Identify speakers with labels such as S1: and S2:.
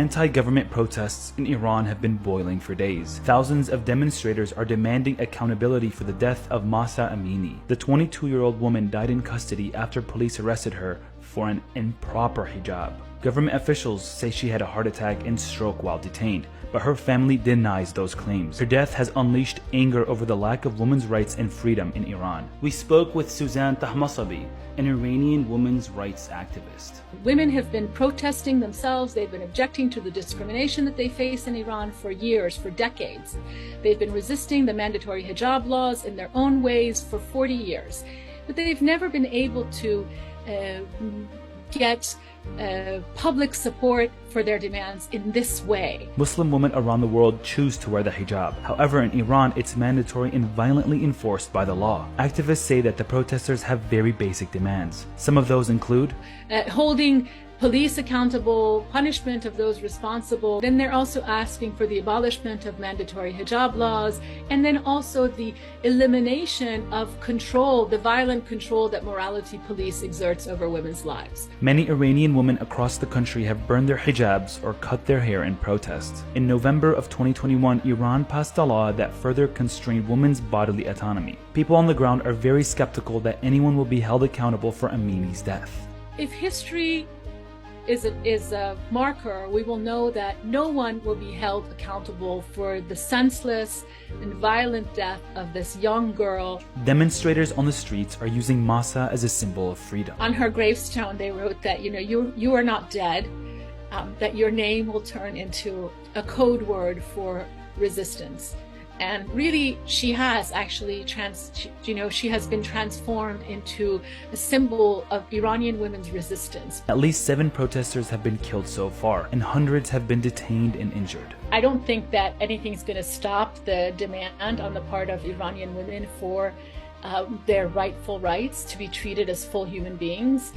S1: Anti-government protests in Iran have been boiling for days. Thousands of demonstrators are demanding accountability for the death of Mahsa Amini. The 22-year-old woman died in custody after police arrested her for an improper hijab. Government officials say she had a heart attack and stroke while detained, but her family denies those claims. Her death has unleashed anger over the lack of women's rights and freedom in Iran. We spoke with Suzanne Tahmasbi, an Iranian women's rights activist.
S2: Women have been protesting themselves. They've been objecting to the discrimination that they face in Iran for years, for decades. They've been resisting the mandatory hijab laws in their own ways for 40 years. But they've never been able to get public support for their demands in this way.
S1: Muslim women around the world choose to wear the hijab. However, in Iran, it's mandatory and violently enforced by the law. Activists say that the protesters have very basic demands. Some of those include
S2: holding police accountable, punishment of those responsible. Then they're also asking for the abolishment of mandatory hijab laws, and then also the elimination of control, the violent control that morality police exerts over women's lives.
S1: Many Iranian women across the country have burned their hijabs or cut their hair in protest. In November of 2021, Iran passed a law that further constrained women's bodily autonomy. People on the ground are very skeptical that anyone will be held accountable for Amini's death.
S2: If history is a marker, we will know that no one will be held accountable for the senseless and violent death of this young girl.
S1: Demonstrators on the streets are using Mahsa as a symbol of freedom.
S2: On her gravestone, they wrote that, you are not dead, that your name will turn into a code word for resistance. And really, she has actually she has been transformed into a symbol of Iranian women's resistance.
S1: At least 7 protesters have been killed so far, and hundreds have been detained and injured.
S2: I don't think that anything's going to stop the demand on the part of Iranian women for their rightful rights to be treated as full human beings.